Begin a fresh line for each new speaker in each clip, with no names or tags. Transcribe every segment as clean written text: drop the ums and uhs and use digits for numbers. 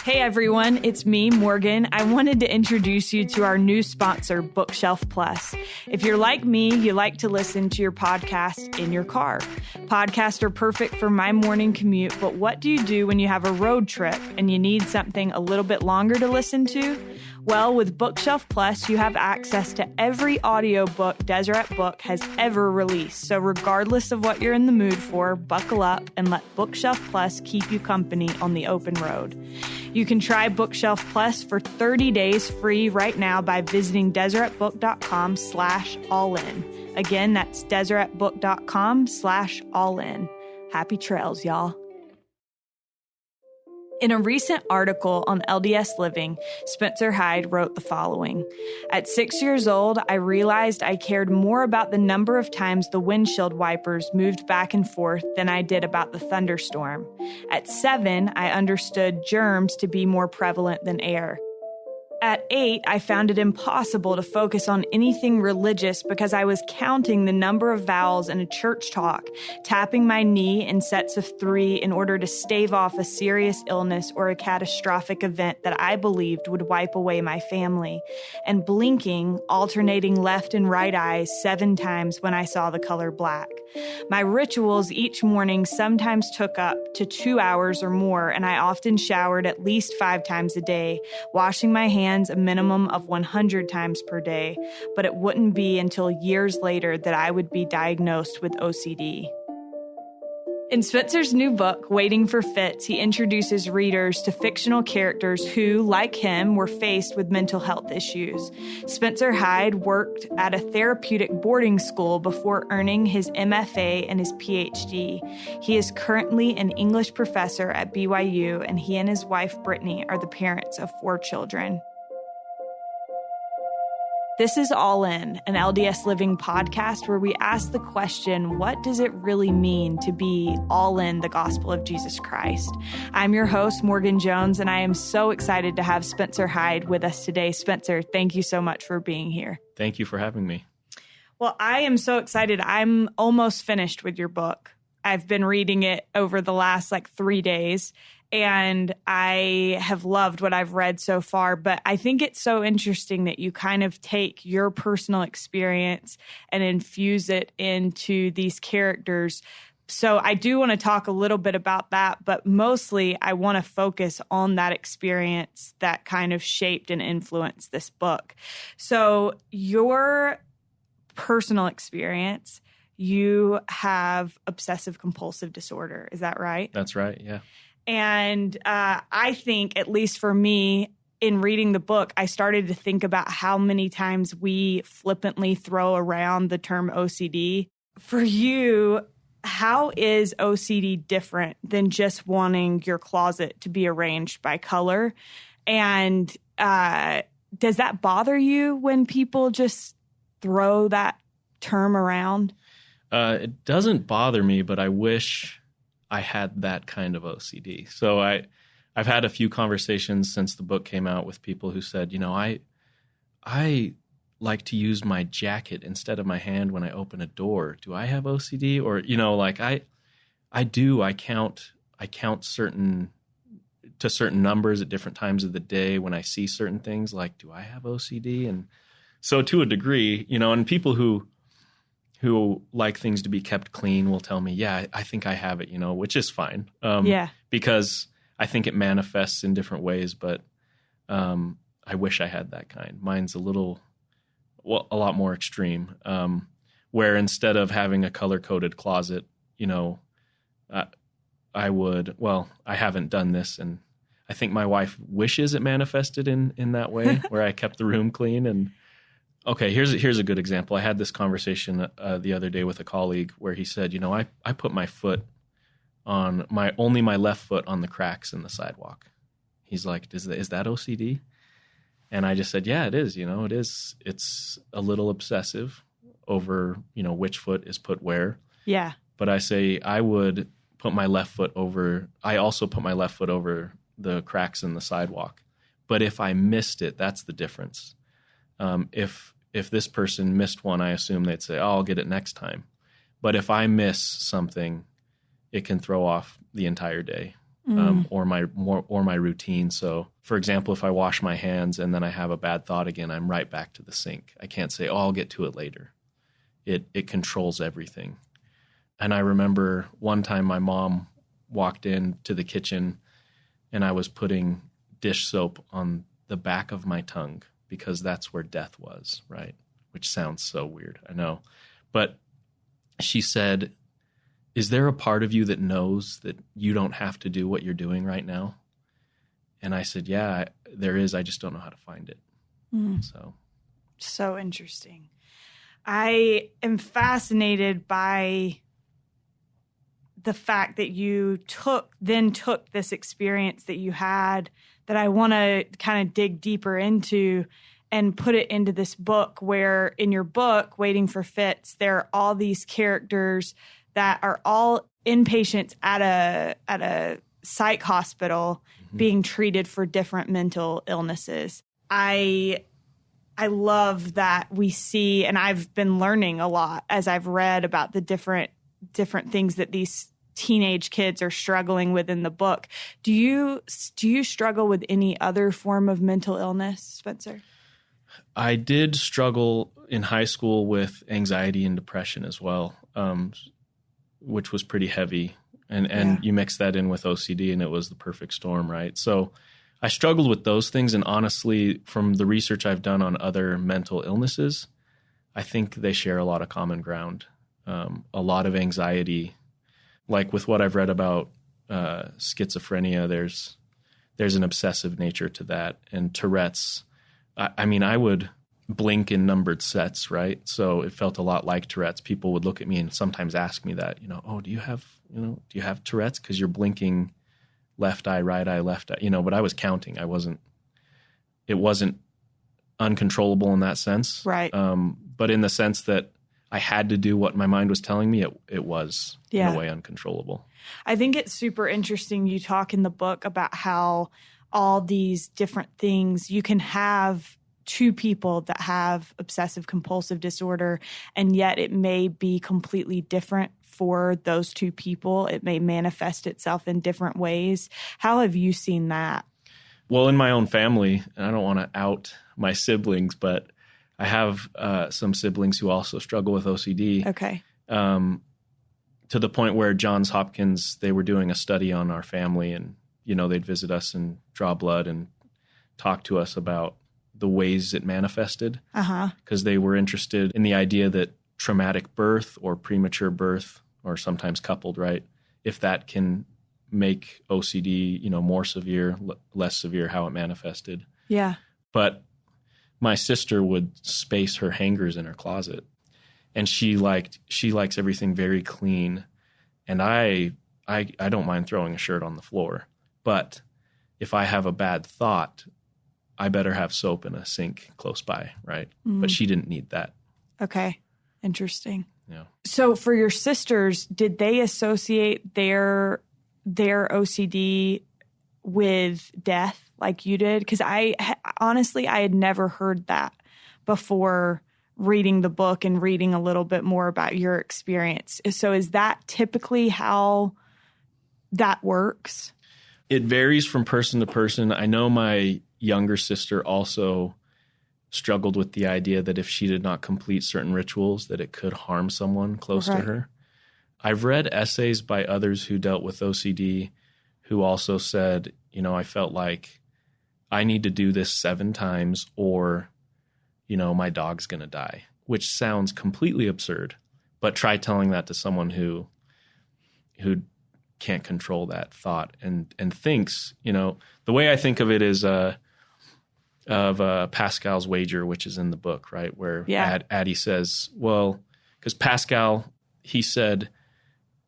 Hey everyone, it's me, Morgan. I wanted to introduce you to our new sponsor, Bookshelf Plus. If you're like me, you like to listen to your podcast in your car. Podcasts are perfect for my morning commute, but what do you do when you have a road trip and you need something a little bit longer to listen to? Well, with Bookshelf Plus, you have access to every audiobook Deseret Book has ever released. So regardless of what you're in the mood for, buckle up and let Bookshelf Plus keep you company on the open road. You can try Bookshelf Plus for 30 days free right now by visiting DeseretBook.com/allin. Again, that's DeseretBook.com/allin. Happy trails, y'all. In a recent article on LDS Living, Spencer Hyde wrote the following. At 6 years old, I realized I cared more about the number of times the windshield wipers moved back and forth than I did about the thunderstorm. At 7, I understood germs to be more prevalent than air. At 8, I found it impossible to focus on anything religious because I was counting the number of vowels in a church talk, tapping my knee in sets of 3 in order to stave off a serious illness or a catastrophic event that I believed would wipe away my family, and blinking, alternating left and right eyes 7 times when I saw the color black. My rituals each morning sometimes took up to 2 hours or more, and I often showered at least 5 times a day, washing my hands a minimum of 100 times per day, but it wouldn't be until years later that I would be diagnosed with OCD. In Spencer's new book, Waiting for Fits, he introduces readers to fictional characters who, like him, were faced with mental health issues. Spencer Hyde worked at a therapeutic boarding school before earning his MFA and his PhD. He is currently an English professor at BYU, and he and his wife, Brittany, are the parents of 4 children. This is All In, an LDS Living podcast where we ask the question, what does it really mean to be all in the gospel of Jesus Christ? I'm your host, Morgan Jones, and I am so excited to have Spencer Hyde with us today. Spencer, thank you so much for being here.
Thank you for having me.
Well, I am so excited. I'm almost finished with your book. I've been reading it over the last 3 days, and I have loved what I've read so far. But I think it's so interesting that you kind of take your personal experience and infuse it into these characters. So I do want to talk a little bit about that, but mostly I want to focus on that experience that kind of shaped and influenced this book. So your personal experience, you have obsessive compulsive disorder. Is that right?
That's right. Yeah.
And I think, at least for me, in reading the book, I started to think about how many times we flippantly throw around the term OCD. For you, how is OCD different than just wanting your closet to be arranged by color? And does that bother you when people just throw that term around?
It doesn't bother me, but I wish I had that kind of OCD. So I've had a few conversations since the book came out with people who said, I like to use my jacket instead of my hand when I open a door. Do I have OCD? Or, I do. I count certain numbers at different times of the day when I see certain things. Like, do I have OCD? And so to a degree, and people who like things to be kept clean will tell me, yeah, I think I have it, which is fine. Because I think it manifests in different ways, but I wish I had that kind. Mine's a lot more extreme, where instead of having a color-coded closet, I haven't done this, and I think my wife wishes it manifested in that way, where I kept the room clean. And okay, here's a good example. I had this conversation the other day with a colleague where he said, I put my foot on only my left foot on the cracks in the sidewalk. He's like, is that OCD? And I just said, yeah, it is. It is. It's a little obsessive over, which foot is put where.
Yeah.
But I say I would put my left foot over. I also put my left foot over the cracks in the sidewalk. But if I missed it, that's the difference. If this person missed one, I assume they'd say, I'll get it next time. But if I miss something, it can throw off the entire day. or my routine. So, for example, if I wash my hands and then I have a bad thought again, I'm right back to the sink. I can't say, "Oh, I'll get to it later." It controls everything. And I remember one time my mom walked into the kitchen and I was putting dish soap on the back of my tongue because that's where death was, right? Which sounds so weird, I know. But she said, "Is there a part of you that knows that you don't have to do what you're doing right now?" And I said, "Yeah, there is. I just don't know how to find it."
So interesting. I am fascinated by the fact that you took this experience that you had that I want to kind of dig deeper into and put it into this book, where in your book, Waiting for Fits, there are all these characters that are all inpatients at a psych hospital being treated for different mental illnesses. I love that we see, and I've been learning a lot as I've read about the different things that these teenage kids are struggling with in the book. Do you struggle with any other form of mental illness, Spencer?
I did struggle in high school with anxiety and depression as well, which was pretty heavy. And you mix that in with OCD and it was the perfect storm, right? So I struggled with those things. And honestly, from the research I've done on other mental illnesses, I think they share a lot of common ground. A lot of anxiety, like with what I've read about schizophrenia, there's an obsessive nature to that. And Tourette's, I mean, I would blink in numbered sets, right? So it felt a lot like Tourette's. People would look at me and sometimes ask me that, "Oh, do you have Tourette's? Because you're blinking left eye, right eye, left eye, but I was counting. It wasn't uncontrollable in that sense.
Right.
But in the sense that I had to do what my mind was telling me, it was in a way uncontrollable.
I think it's super interesting. You talk in the book about how all these different things, you can have two people that have obsessive compulsive disorder, and yet it may be completely different for those two people. It may manifest itself in different ways. How have you seen that?
Well, in my own family, and I don't want to out my siblings, but I have some siblings who also struggle with OCD.
Okay.
To the point where Johns Hopkins, they were doing a study on our family, and they'd visit us and draw blood and talk to us about the ways it manifested. Because they were interested in the idea that traumatic birth or premature birth, or sometimes coupled, right? If that can make OCD, more severe, less severe, how it manifested.
Yeah.
But my sister would space her hangers in her closet, and she likes everything very clean. And I don't mind throwing a shirt on the floor, but if I have a bad thought, I better have soap in a sink close by, right? But she didn't need that.
Okay. Interesting.
Yeah.
So for your sisters, did they associate their OCD with death like you did? Because honestly, I had never heard that before reading the book and reading a little bit more about your experience. So is that typically how that works?
It varies from person to person. I know my younger sister also struggled with the idea that if she did not complete certain rituals, that it could harm someone close to her. I've read essays by others who dealt with OCD who also said, I felt like I need to do this 7 times or, my dog's going to die, which sounds completely absurd. But try telling that to someone who can't control that thought and thinks, the way I think of it is of Pascal's wager, which is in the book, right? Where Addie says, well, because Pascal, he said,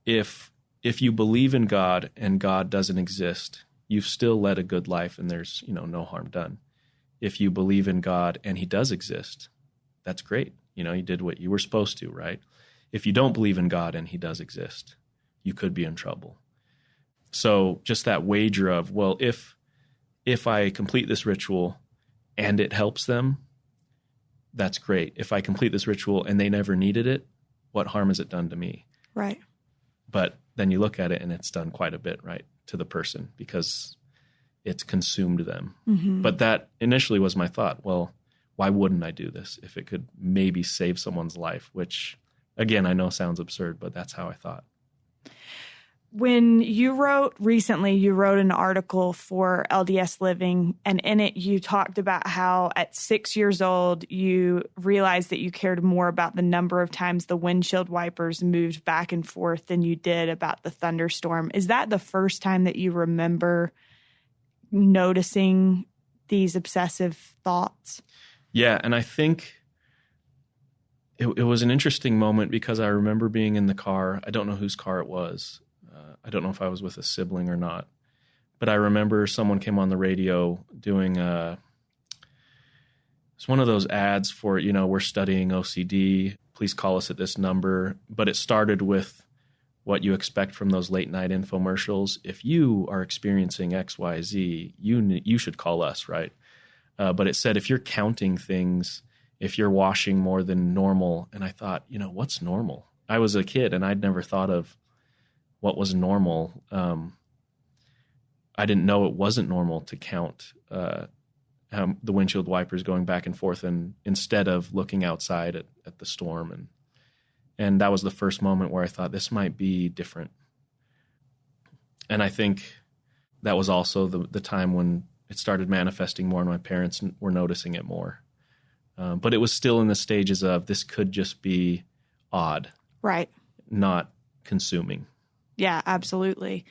if you believe in God and God doesn't exist, you've still led a good life and there's, no harm done. If you believe in God and he does exist, that's great. You did what you were supposed to, right? If you don't believe in God and he does exist, you could be in trouble. So just that wager of, well, if I complete this ritual and it helps them, that's great. If I complete this ritual and they never needed it, what harm has it done to me?
Right.
But then you look at it and it's done quite a bit, right? to the person because it's consumed them.
Mm-hmm.
But that initially was my thought. Well, why wouldn't I do this if it could maybe save someone's life? Which, again, I know sounds absurd, but that's how I thought.
When you wrote an article for LDS Living, and in it you talked about how at 6 years old, you realized that you cared more about the number of times the windshield wipers moved back and forth than you did about the thunderstorm. Is that the first time that you remember noticing these obsessive thoughts?
Yeah, and I think it was an interesting moment because I remember being in the car. I don't know whose car it was. I don't know if I was with a sibling or not, but I remember someone came on the radio doing it's one of those ads for, we're studying OCD. Please call us at this number. But it started with what you expect from those late night infomercials. If you are experiencing X, Y, Z, you should call us, right? But it said, if you're counting things, if you're washing more than normal. And I thought, what's normal? I was a kid and I'd never thought of what was normal. I didn't know it wasn't normal to count the windshield wipers going back and forth, and instead of looking outside at the storm. And that was the first moment where I thought this might be different. And I think that was also the time when it started manifesting more and my parents were noticing it more. But it was still in the stages of this could just be odd.
Right.
Not consuming.
Yeah, absolutely.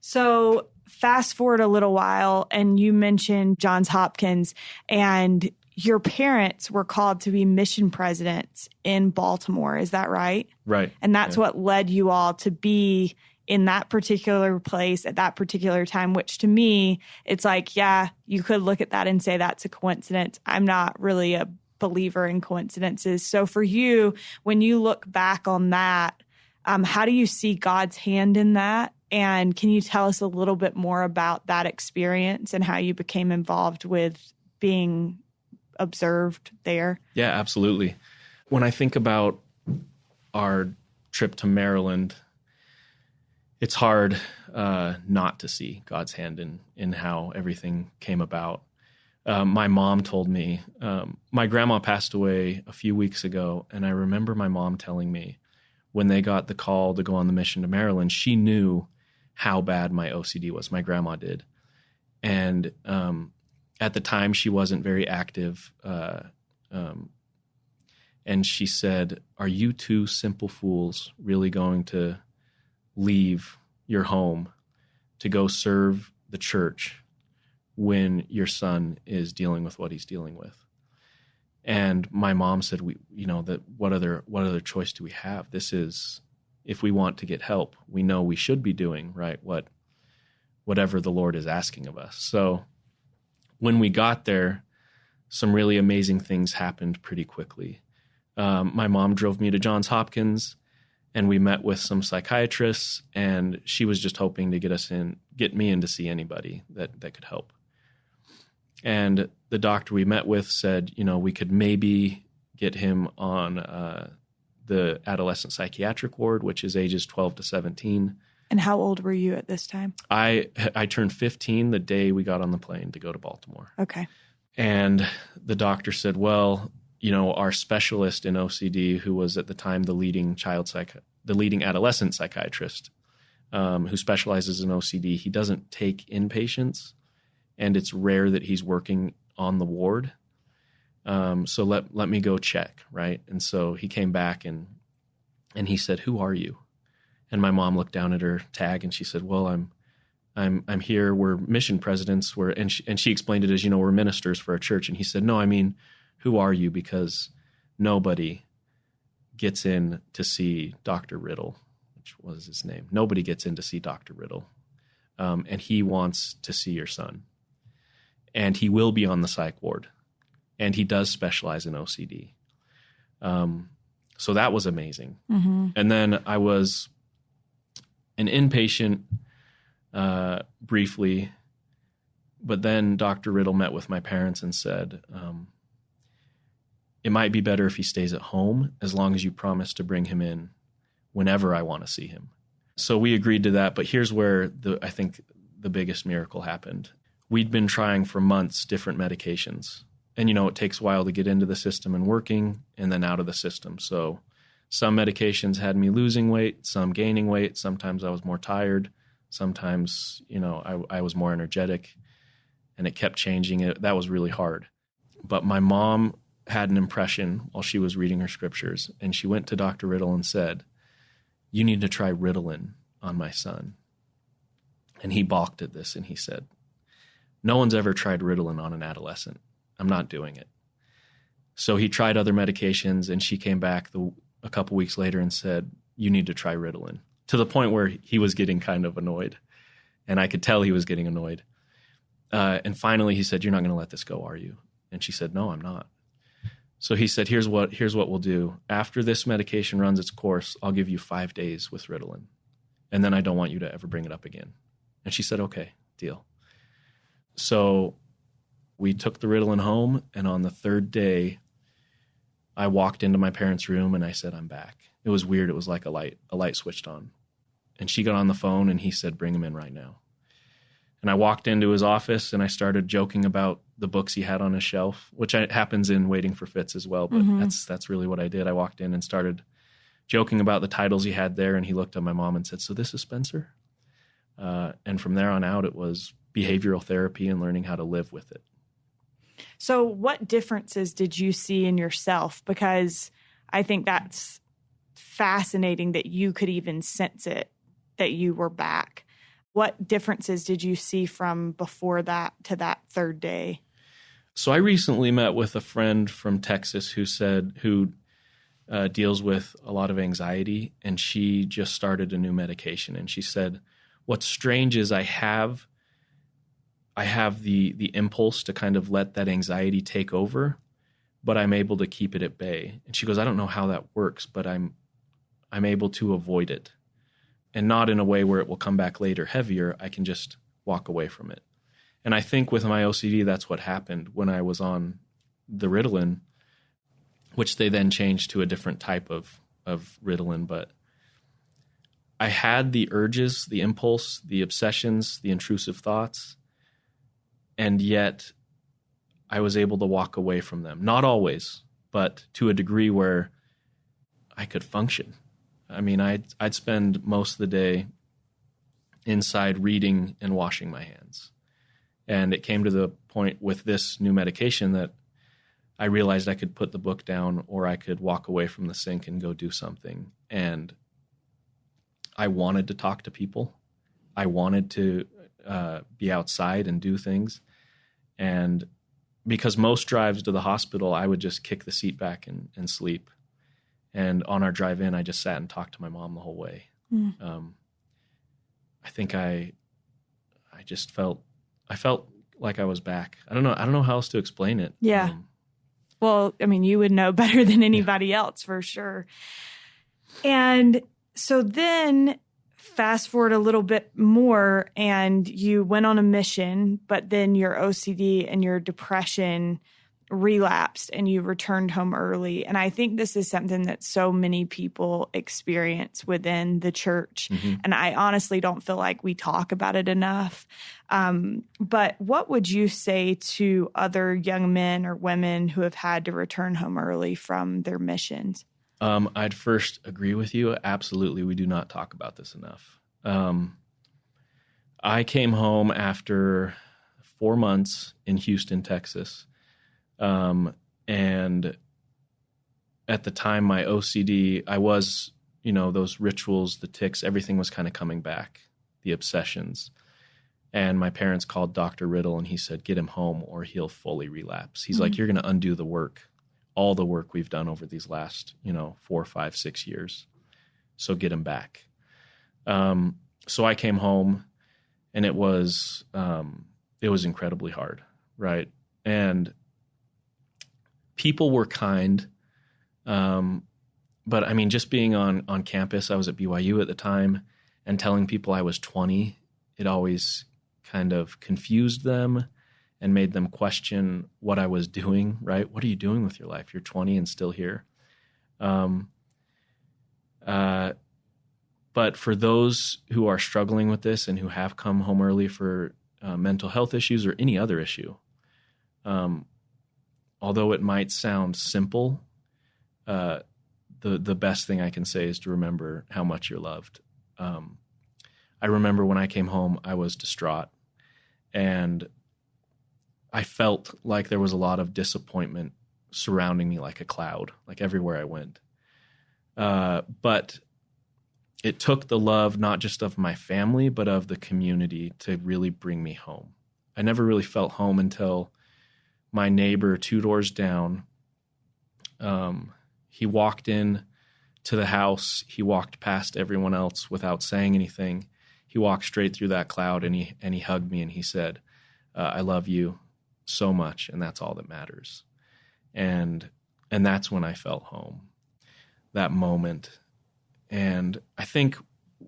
So fast forward a little while, and you mentioned Johns Hopkins, and your parents were called to be mission presidents in Baltimore. Is that right?
Right.
And that's what led you all to be in that particular place at that particular time, which to me, it's like, yeah, you could look at that and say that's a coincidence. I'm not really a believer in coincidences. So for you, when you look back on that, how do you see God's hand in that? And can you tell us a little bit more about that experience and how you became involved with being observed there?
Yeah, absolutely. When I think about our trip to Maryland, it's hard not to see God's hand in how everything came about. My mom told me, my grandma passed away a few weeks ago, and I remember my mom telling me, when they got the call to go on the mission to Maryland, she knew how bad my OCD was. My grandma did. And at the time, she wasn't very active. And she said, are you two simple fools really going to leave your home to go serve the church when your son is dealing with what he's dealing with? And my mom said, what other choice do we have? This is, if we want to get help, we know we should be doing, right, whatever the Lord is asking of us. So when we got there, some really amazing things happened pretty quickly. My mom drove me to Johns Hopkins, and we met with some psychiatrists, and she was just hoping to get me in to see anybody that could help. And the doctor we met with said, we could maybe get him on the adolescent psychiatric ward, which is ages 12 to 17.
And how old were you at this time?
I turned 15 the day we got on the plane to go to Baltimore.
Okay.
And the doctor said, well, our specialist in OCD, who was at the time the leading adolescent psychiatrist, who specializes in OCD, he doesn't take inpatients. And it's rare that he's working on the ward. So let me go check, right? And so he came back and he said, who are you? And my mom looked down at her tag and she said, well, I'm here. We're mission presidents. And she explained it as, we're ministers for a church. And he said, no, I mean, who are you? Because nobody gets in to see Dr. Riddle, which was his name. Nobody gets in to see Dr. Riddle. And he wants to see your son. And he will be on the psych ward. And he does specialize in OCD. So that was amazing. Mm-hmm. And then I was an inpatient briefly, but then Dr. Riddle met with my parents and said, it might be better if he stays at home as long as you promise to bring him in whenever I want to see him. So we agreed to that. But here's where I think the biggest miracle happened. We'd been trying for months different medications. And, it takes a while to get into the system and working and then out of the system. So some medications had me losing weight, some gaining weight. Sometimes I was more tired. Sometimes, I was more energetic, and it kept changing. That was really hard. But my mom had an impression while she was reading her scriptures, and she went to Dr. Riddle and said, "You need to try Ritalin on my son." And he balked at this, and he said, "No one's ever tried Ritalin on an adolescent. I'm not doing it." So he tried other medications, and she came back a couple weeks later and said, "You need to try Ritalin," to the point where he was getting kind of annoyed. And I could tell he was getting annoyed. And finally he said, "You're not going to let this go, are you?" And she said, "No, I'm not." So he said, here's what we'll do. After this medication runs its course, I'll give you 5 days with Ritalin. And then I don't want you to ever bring it up again. And she said, "Okay, deal." So we took the Ritalin home, and on the third day, I walked into my parents' room and I said, "I'm back." It was weird. It was like a light switched on. And she got on the phone and he said, "Bring him in right now." And I walked into his office and I started joking about the books he had on his shelf, which happens in Waiting for Fitz as well. But that's really what I did. I walked in and started joking about the titles he had there. And he looked at my mom and said, "So this is Spencer?" And from there on out, it was behavioral therapy and learning how to live with it.
So what differences did you see in yourself? Because I think that's fascinating that you could even sense it, that you were back. What differences did you see from before that to that third day?
So I recently met with a friend from Texas who deals with a lot of anxiety, and she just started a new medication. And she said, "What's strange is I have the impulse to kind of let that anxiety take over, but I'm able to keep it at bay." And she goes, "I don't know how that works, but I'm able to avoid it. And not in a way where it will come back later heavier. I can just walk away from it." And I think with my OCD, that's what happened when I was on the Ritalin, which they then changed to a different type of Ritalin. But I had the urges, the impulse, the obsessions, the intrusive thoughts, and yet I was able to walk away from them. Not always, but to a degree where I could function. I mean, I'd spend most of the day inside reading and washing my hands. And it came to the point with this new medication that I realized I could put the book down, or I could walk away from the sink and go do something. And I wanted to talk to people. I wanted to be outside and do things. And because most drives to the hospital, I would just kick the seat back and sleep. And on our drive in, I just sat and talked to my mom the whole way. I think I felt like I was back. I don't know how else to explain it.
Yeah. Well, I mean, you would know better than anybody else for sure. And so then fast forward a little bit more, and you went on a mission, but then your OCD and your depression relapsed and you returned home early. And I think this is something that so many people experience within the church. And I honestly don't feel like we talk about it enough. But what would you say to other young men or women who have had to return home early from their missions?
I'd first agree with you. Absolutely. We do not talk about this enough. I came home after 4 months in Houston, Texas. And at the time, my OCD, I was, those rituals, the tics, everything was kind of coming back, the obsessions. And my parents called Dr. Riddle, and he said, "Get him home or he'll fully relapse." He's like, "You're going to undo the work, all the work we've done over these last, 4, 5, 6 years. So get him back." So I came home, and it was incredibly hard, right? And people were kind. But I mean, just being on campus, I was at BYU at the time, and telling people I was 20, it always kind of confused them and made them question what I was doing, right? What are you doing with your life? You're 20 and still here. But for those who are struggling with this and who have come home early for mental health issues or any other issue, although it might sound simple, the best thing I can say is to remember how much you're loved. I remember when I came home, I was distraught, and I felt like there was a lot of disappointment surrounding me like a cloud, like everywhere I went. But it took the love, not just of my family, but of the community to really bring me home. I never really felt home until my neighbor 2 doors down, he walked in to the house. He walked past everyone else without saying anything. He walked straight through that cloud, and he hugged me, and he said, I love you so much, and that's all that matters. And that's when I felt home, that moment. And I think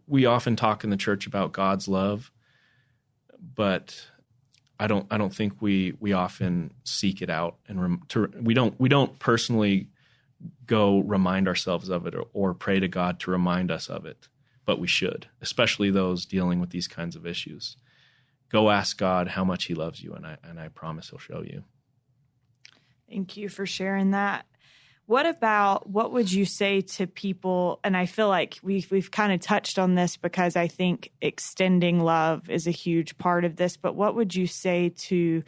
we often talk in the church about God's love, but I don't think we often seek it out, and we don't personally go remind ourselves of it or pray to God to remind us of it, but we should, especially those dealing with these kinds of issues. Go ask God how much he loves you, and I promise he'll show you.
Thank you for sharing that. What would you say to people? And I feel like we've kind of touched on this because I think extending love is a huge part of this, but what would you say to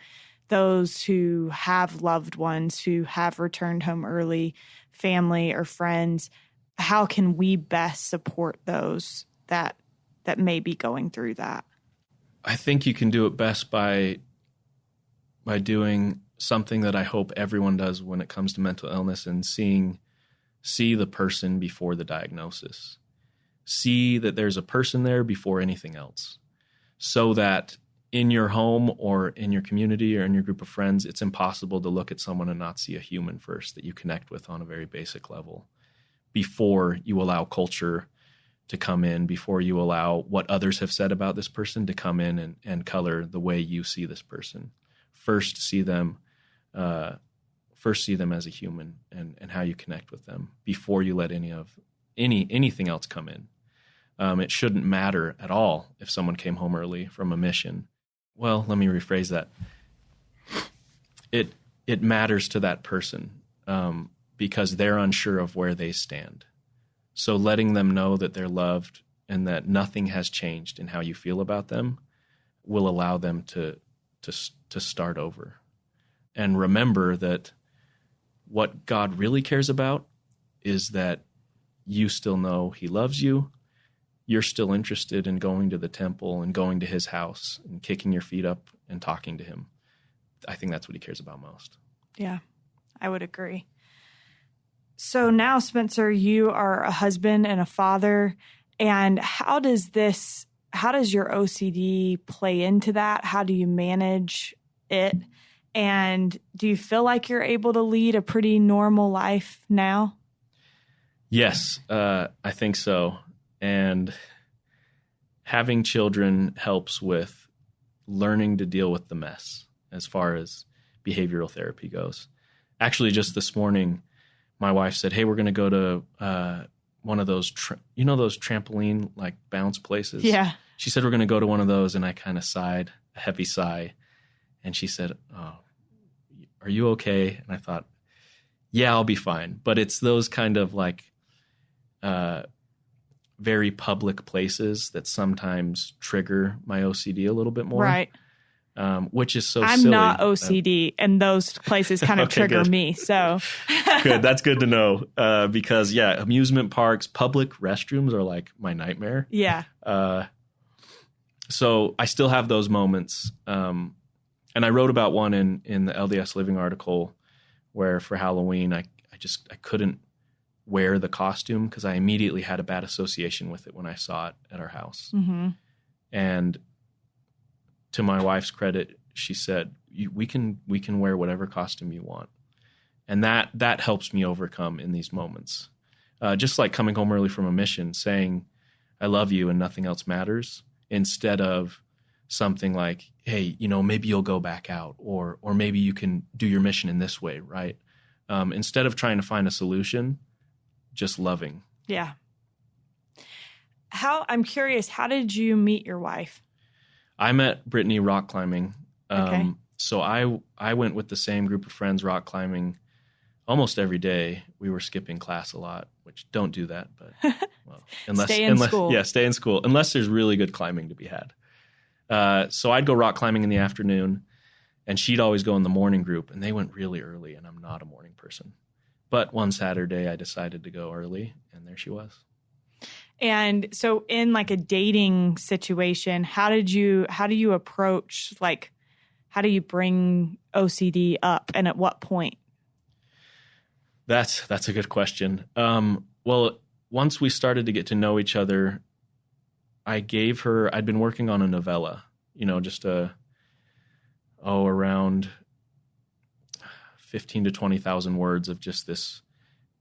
those who have loved ones who have returned home early, family or friends? How can we best support those that may be going through that?
I think you can do it best by doing something that I hope everyone does when it comes to mental illness, and see the person before the diagnosis. See that there's a person there before anything else, so that in your home or in your community or in your group of friends, it's impossible to look at someone and not see a human first that you connect with on a very basic level before you allow culture to come in, before you allow what others have said about this person to come in and color the way you see this person. First see them as a human and how you connect with them before you let anything else come in. It shouldn't matter at all if someone came home early from a mission. Well, let me rephrase that. It matters to that person because they're unsure of where they stand. So letting them know that they're loved and that nothing has changed in how you feel about them will allow them to start over. And remember that what God really cares about is that you still know he loves you. You're still interested in going to the temple and going to his house and kicking your feet up and talking to him. I think that's what he cares about most.
Yeah, I would agree. So now, Spencer, you are a husband and a father. And how does your OCD play into that? How do you manage it? And do you feel like you're able to lead a pretty normal life now?
Yes, I think so. And having children helps with learning to deal with the mess as far as behavioral therapy goes. Actually, just this morning, my wife said, hey, we're going to go to one of those, those trampoline like bounce places?
Yeah.
She said, we're going to go to one of those. And I kind of sighed, a heavy sigh. And she said, oh, are you okay? And I thought, yeah, I'll be fine. But it's those kind of like very public places that sometimes trigger my OCD a little bit more.
Right.
Which is so
I'm
silly.
not OCD, and those places kind of
Okay,
trigger
good.
me. So
good. That's good to know. Because amusement parks, public restrooms are like my nightmare.
Yeah.
So I still have those moments. And I wrote about one in the LDS Living article where for Halloween, I couldn't wear the costume because I immediately had a bad association with it when I saw it at our house.
Mm-hmm.
And to my wife's credit, she said, we can wear whatever costume you want. And that helps me overcome in these moments. Just like coming home early from a mission, saying, I love you and nothing else matters, instead of something like, hey, maybe you'll go back out or maybe you can do your mission in this way, right? Instead of trying to find a solution, just loving.
Yeah. I'm curious, how did you meet your wife?
I met Brittany rock climbing.
Okay.
So I went with the same group of friends rock climbing almost every day. We were skipping class a lot, which don't do that, but well,
Stay in school.
Yeah, stay in school unless there's really good climbing to be had. So I'd go rock climbing in the afternoon, and she'd always go in the morning group, and they went really early, and I'm not a morning person. But one Saturday I decided to go early, and there she was.
And so in like a dating situation, how do you approach, like, how do you bring OCD up, and at what point?
That's a good question. Well, once we started to get to know each other, I'd been working on a novella, just around 15 to 20,000 words of just this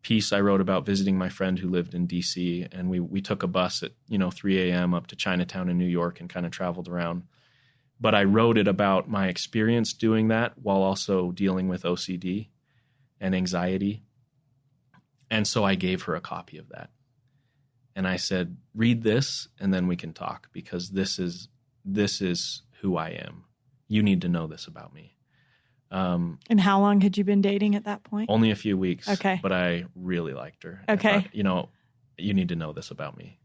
piece I wrote about visiting my friend who lived in DC. And we took a bus at, 3 a.m. up to Chinatown in New York and kind of traveled around. But I wrote it about my experience doing that while also dealing with OCD and anxiety. And so I gave her a copy of that. And I said, read this and then we can talk, because this is who I am. You need to know this about me.
And how long had you been dating at that point?
Only a few weeks.
Okay.
But I really liked her.
Okay.
I thought, you need to know this about me.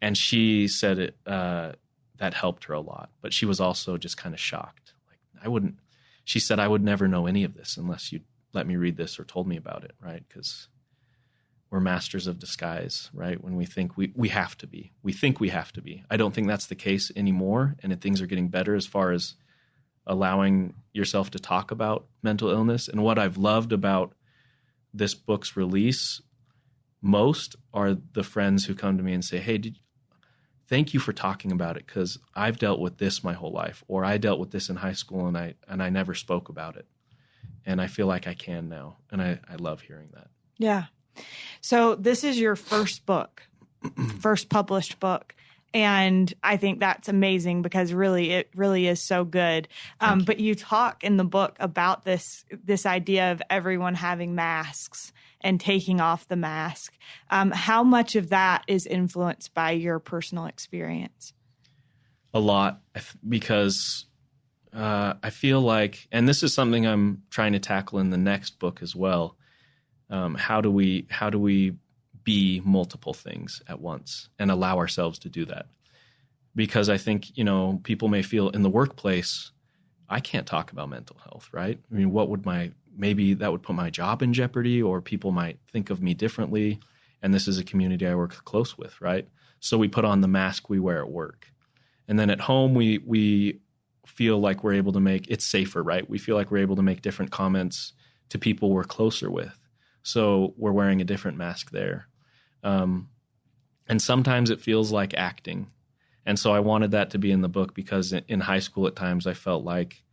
And she said it, that helped her a lot. But she was also just kind of shocked. She said, I would never know any of this unless you let me read this or told me about it, right? Because we're masters of disguise, right? When we think we have to be. We think we have to be. I don't think that's the case anymore, and things are getting better as far as allowing yourself to talk about mental illness. And what I've loved about this book's release most are the friends who come to me and say, hey, thank you for talking about it, because I've dealt with this my whole life, or I dealt with this in high school and I never spoke about it. And I feel like I can now. And I love hearing that.
Yeah. So this is your first book, first published book. And I think that's amazing, because it really is so good. But you talk in the book about this idea of everyone having masks and taking off the mask. How much of that is influenced by your personal experience?
A lot, because I feel like, and this is something I'm trying to tackle in the next book as well. How do we be multiple things at once and allow ourselves to do that? Because I think, people may feel in the workplace, I can't talk about mental health, right? I mean, maybe that would put my job in jeopardy, or people might think of me differently. And this is a community I work close with, right? So we put on the mask we wear at work. And then at home, we feel like we're able to it's safer, right? We feel like we're able to make different comments to people we're closer with. So we're wearing a different mask there. And sometimes it feels like acting. And so I wanted that to be in the book, because in high school at times I felt like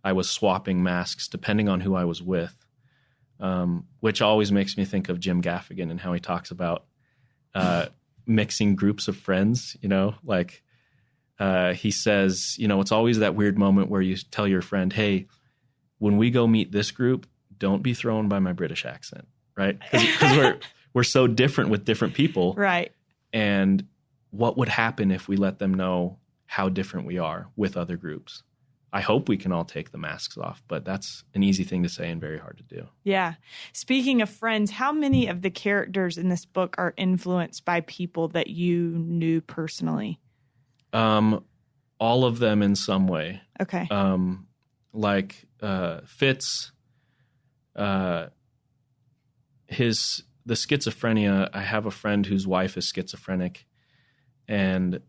I was swapping masks depending on who I was with, which always makes me think of Jim Gaffigan and how he talks about mixing groups of friends, he says, it's always that weird moment where you tell your friend, hey, when we go meet this group, don't be thrown by my British accent, right? Because we're so different with different people.
Right.
And what would happen if we let them know how different we are with other groups? I hope we can all take the masks off, but that's an easy thing to say and very hard to do. Yeah.
Speaking of friends, how many of the characters in this book are influenced by people that you knew personally?
All of them in some way.
Okay.
Fitz, the schizophrenia. I have a friend whose wife is schizophrenic, and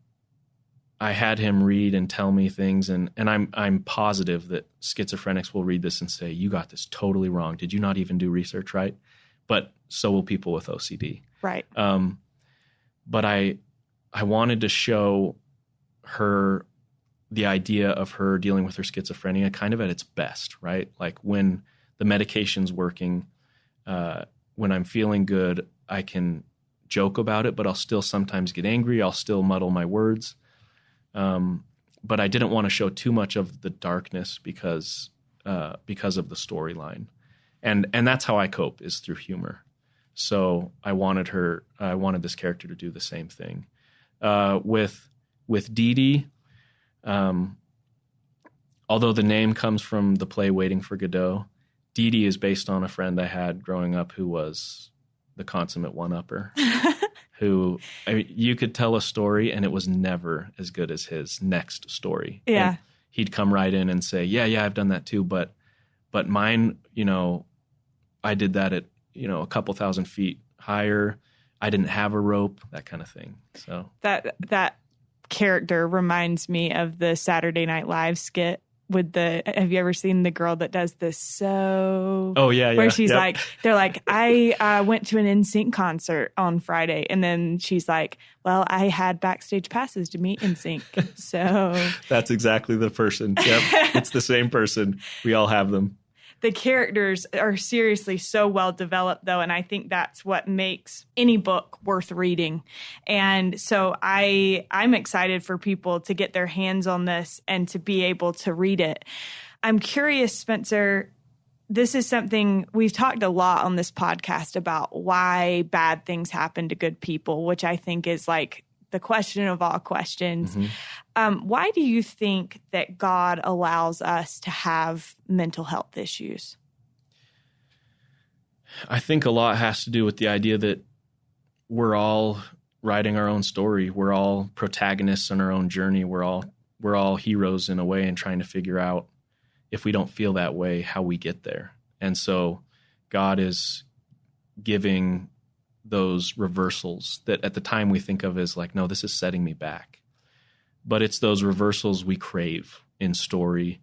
I had him read and tell me things, and I'm positive that schizophrenics will read this and say, you got this totally wrong. Did you not even do research right? But so will people with OCD.
Right.
But I wanted to show her the idea of her dealing with her schizophrenia kind of at its best, right? Like when the medication's working, when I'm feeling good, I can joke about it, but I'll still sometimes get angry. I'll still muddle my words. But I didn't want to show too much of the darkness because of the storyline. And that's how I cope, is through humor. So I wanted this character to do the same thing. With Dee Dee, although the name comes from the play Waiting for Godot, Dee Dee is based on a friend I had growing up who was the consummate one-upper. You could tell a story and it was never as good as his next story.
Yeah.
And he'd come right in and say, yeah, I've done that too. But mine, I did that at, a couple thousand feet higher. I didn't have a rope, that kind of thing. So
that character reminds me of the Saturday Night Live skit with have you ever seen the girl that does this? So,
oh yeah,
where she's like, they're like, I went to an NSYNC concert on Friday, and then she's like, well, I had backstage passes to meet NSYNC. So
that's exactly the person. Yep, it's the same person. We all have them.
The characters are seriously so well developed, though, and I think that's what makes any book worth reading. And so I'm excited for people to get their hands on this and to be able to read it. I'm curious, Spencer, this is something we've talked a lot on this podcast about, why bad things happen to good people, which I think is like the question of all questions. Mm-hmm. Why do you think that God allows us to have mental health issues?
I think a lot has to do with the idea that we're all writing our own story. We're all protagonists in our own journey. We're all heroes in a way, and trying to figure out, if we don't feel that way, how we get there. And so God is giving those reversals that at the time we think of as like, no, this is setting me back. But it's those reversals we crave in story,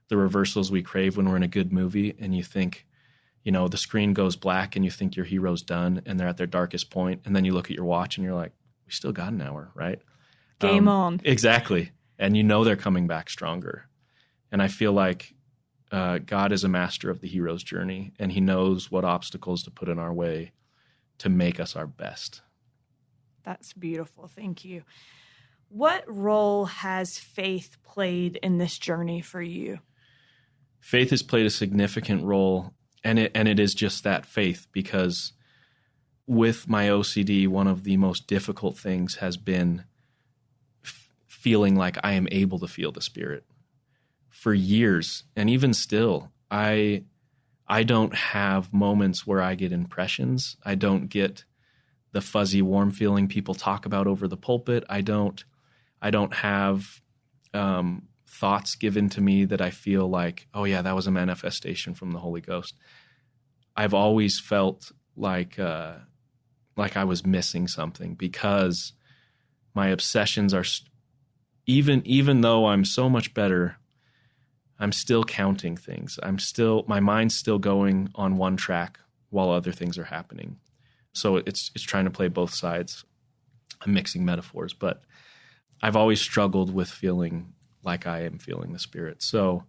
the reversals we crave when we're in a good movie and you think, the screen goes black and you think your hero's done and they're at their darkest point. And then you look at your watch and you're like, we still got an hour, right?
Game on.
Exactly. And they're coming back stronger. And I feel like God is a master of the hero's journey, and he knows what obstacles to put in our way to make us our best.
That's beautiful. Thank you. What role has faith played in this journey for you?
Faith has played a significant role, and it is just that, faith, because with my OCD, one of the most difficult things has been feeling like I am able to feel the Spirit. For years, and even still, I don't have moments where I get impressions. I don't get the fuzzy, warm feeling people talk about over the pulpit. I don't have thoughts given to me that I feel like, oh yeah, that was a manifestation from the Holy Ghost. I've always felt like I was missing something, because my obsessions are even though I'm so much better, I'm still counting things. My mind's still going on one track while other things are happening. So it's trying to play both sides. I'm mixing metaphors, but I've always struggled with feeling like I am feeling the Spirit. So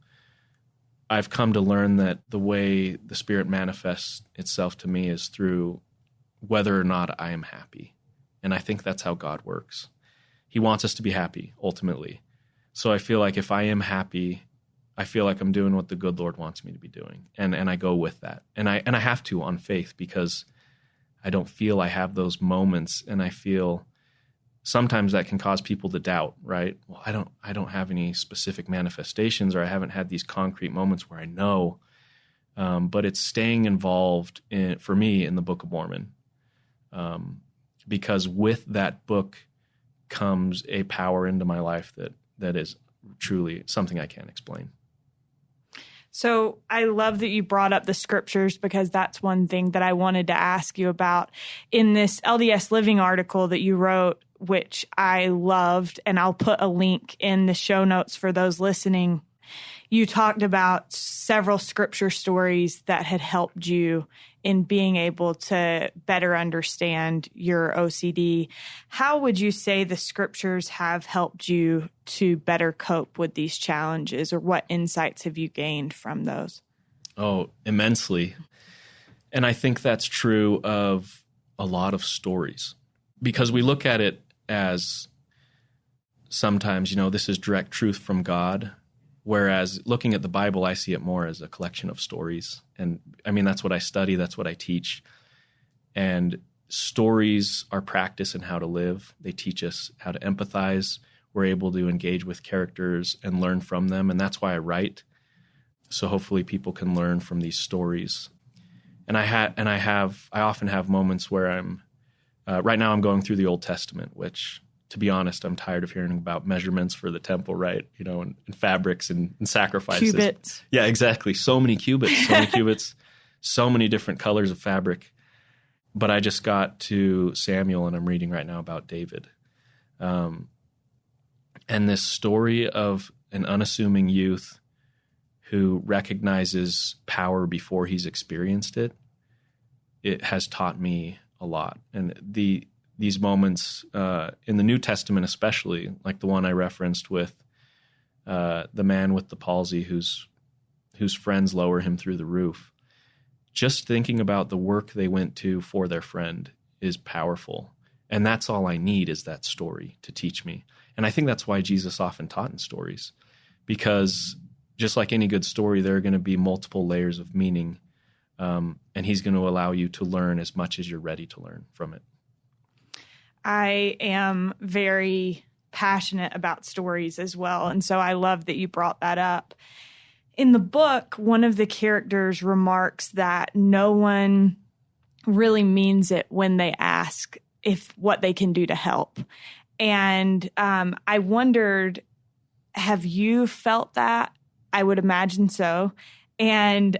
I've come to learn that the way the Spirit manifests itself to me is through whether or not I am happy. And I think that's how God works. He wants us to be happy, ultimately. So I feel like if I am happy, I feel like I'm doing what the good Lord wants me to be doing. And I go with that. And I have to on faith, because I don't feel I have those moments. And I feel sometimes that can cause people to doubt, right? Well, I don't have any specific manifestations, or I haven't had these concrete moments where I know. But it's staying involved for me in the Book of Mormon. Because with that book comes a power into my life that is truly something I can't explain.
So I love that you brought up the scriptures, because that's one thing that I wanted to ask you about. In this LDS Living article that you wrote, which I loved, and I'll put a link in the show notes for those listening, you talked about several scripture stories that had helped you in being able to better understand your OCD. How would you say the scriptures have helped you to better cope with these challenges, or what insights have you gained from those?
Oh, immensely. And I think that's true of a lot of stories, because we look at it as sometimes, this is direct truth from God. Whereas looking at the Bible, I see it more as a collection of stories. And I mean, that's what I study. That's what I teach. And stories are practice in how to live. They teach us how to empathize. We're able to engage with characters and learn from them. And that's why I write. So hopefully people can learn from these stories. And I often have moments where right now I'm going through the Old Testament, which, to be honest, I'm tired of hearing about measurements for the temple, right? And fabrics and sacrifices.
Cubits.
Yeah, exactly. So many cubits, so many different colors of fabric. But I just got to Samuel, and I'm reading right now about David. And this story of an unassuming youth who recognizes power before he's experienced it, it has taught me a lot. And these moments in the New Testament especially, like the one I referenced with the man with the palsy whose friends lower him through the roof, just thinking about the work they went to for their friend is powerful. And that's all I need, is that story to teach me. And I think that's why Jesus often taught in stories, because just like any good story, there are going to be multiple layers of meaning, and he's going to allow you to learn as much as you're ready to learn from it.
I am very passionate about stories as well, and so I love that you brought that up. In the book, one of the characters remarks that no one really means it when they ask what they can do to help. And I wondered, have you felt that? I would imagine so. And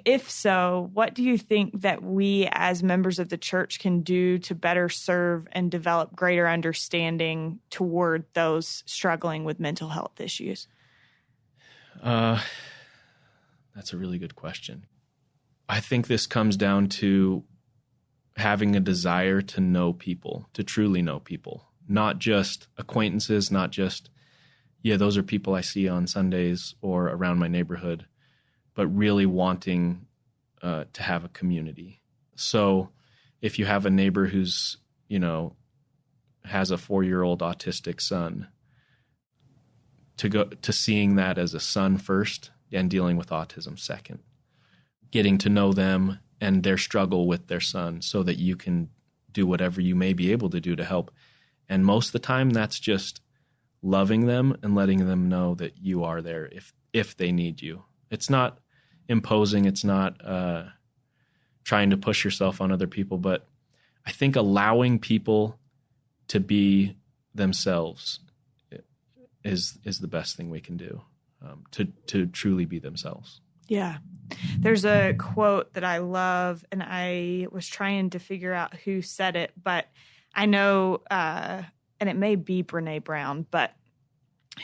if so, what do you think that we as members of the church can do to better serve and develop greater understanding toward those struggling with mental health issues?
That's a really good question. I think this comes down to having a desire to know people, to truly know people, not just acquaintances, not just, those are people I see on Sundays or around my neighborhood, but really wanting to have a community. So if you have a neighbor who's, has a 4-year-old autistic son, to go to seeing that as a son first and dealing with autism second, getting to know them and their struggle with their son so that you can do whatever you may be able to do to help. And most of the time that's just loving them and letting them know that you are there if they need you. It's not imposing. It's not trying to push yourself on other people, but I think allowing people to be themselves is the best thing we can do, to truly be themselves.
Yeah. There's a quote that I love, and I was trying to figure out who said it, but I know, and it may be Brene Brown, but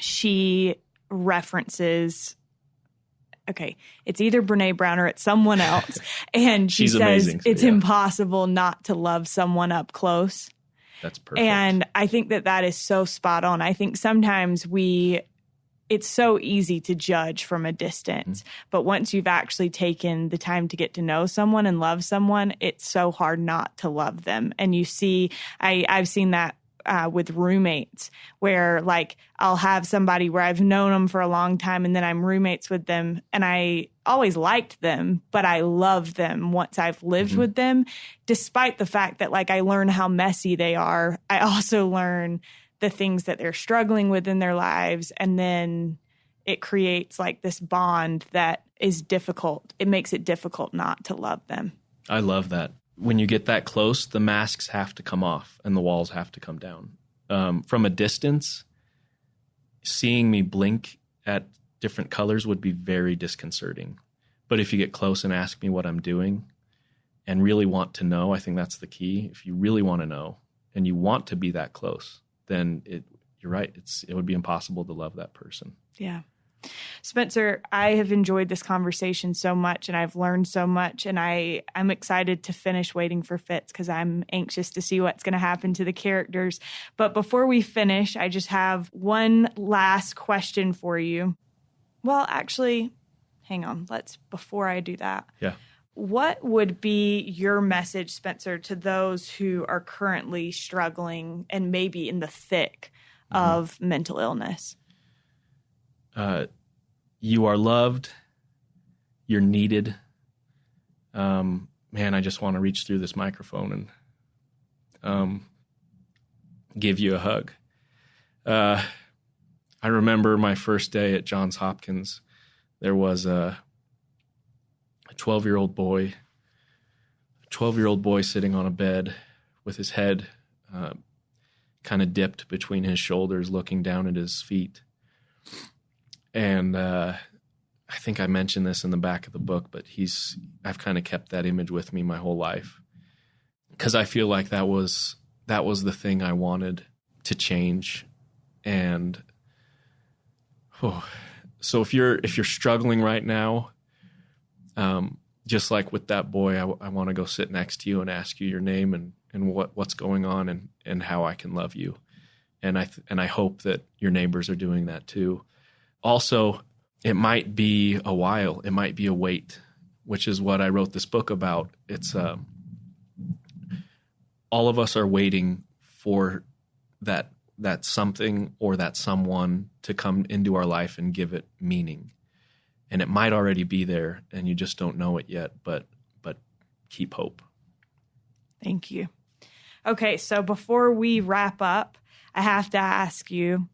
she references, it's either Brene Brown or it's someone else. And she says amazing, it's impossible not to love someone up close.
That's perfect.
And I think that is so spot on. I think sometimes it's so easy to judge from a distance, but once you've actually taken the time to get to know someone and love someone, it's so hard not to love them. And you see, I've seen that with roommates, where like I'll have somebody where I've known them for a long time and then I'm roommates with them, and I always liked them, but I love them once I've lived with them, despite the fact that like I learn how messy they are. I also learn the things that they're struggling with in their lives. And then it creates like this bond that is difficult. It makes it difficult not to love them.
I love that. When you get that close, the masks have to come off and the walls have to come down. From a distance, seeing me blink at different colors would be very disconcerting. But if you get close and ask me what I'm doing and really want to know, I think that's the key. If you really want to know and you want to be that close, then you're right. It would be impossible to love that person.
Yeah. Spencer, I have enjoyed this conversation so much, and I've learned so much, and I'm excited to finish Waiting for Fitz because I'm anxious to see what's going to happen to the characters. But before we finish, I just have one last question for you. Well, actually, hang on. Before I do that.
Yeah.
What would be your message, Spencer, to those who are currently struggling and maybe in the thick of mental illness?
You are loved. You're needed. Man, I just want to reach through this microphone and give you a hug. I remember my first day at Johns Hopkins. There was a 12-year-old boy sitting on a bed with his head kind of dipped between his shoulders, looking down at his feet. And I think I mentioned this in the back of the book, but I've kind of kept that image with me my whole life, because I feel like that was the thing I wanted to change. And so if you're struggling right now, just like with that boy, I want to go sit next to you and ask you your name and what's going on and how I can love you. And I hope that your neighbors are doing that too. Also, it might be a while, it might be a wait, which is what I wrote this book about. It's all of us are waiting for that something or that someone to come into our life and give it meaning. And it might already be there and you just don't know it yet, but keep hope.
Thank you. Okay, so before we wrap up, I have to ask you,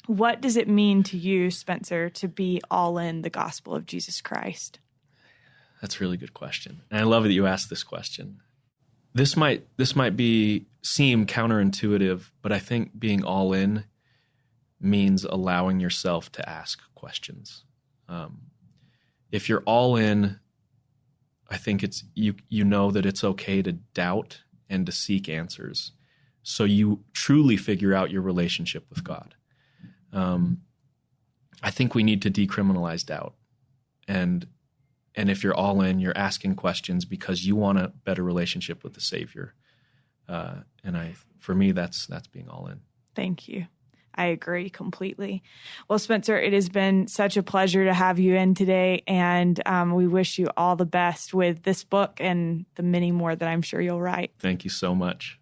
what does it mean to you, Spencer, to be all in the gospel of Jesus Christ?
That's a really good question. And I love that you asked this question. This might seem counterintuitive, but I think being all in means allowing yourself to ask questions. If you're all in, I think it's you know that it's okay to doubt and to seek answers, so you truly figure out your relationship with God. I think we need to decriminalize doubt, and if you're all in, you're asking questions because you want a better relationship with the Savior. For me, that's being all in.
Thank you. I agree completely. Well, Spencer, it has been such a pleasure to have you in today, and we wish you all the best with this book and the many more that I'm sure you'll write.
Thank you so much.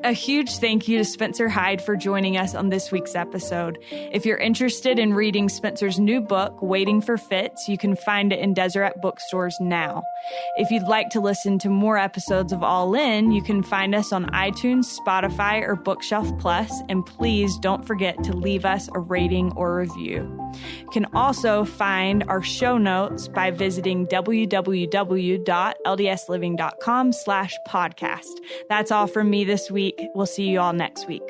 A huge thank you to Spencer Hyde for joining us on this week's episode. If you're interested in reading Spencer's new book, Waiting for Fits, you can find it in Deseret bookstores now. If you'd like to listen to more episodes of All In, you can find us on iTunes, Spotify, or Bookshelf Plus, and please don't forget to leave us a rating or review. You can also find our show notes by visiting www.ldsliving.com/podcast. That's all from me this week. We'll see you all next week.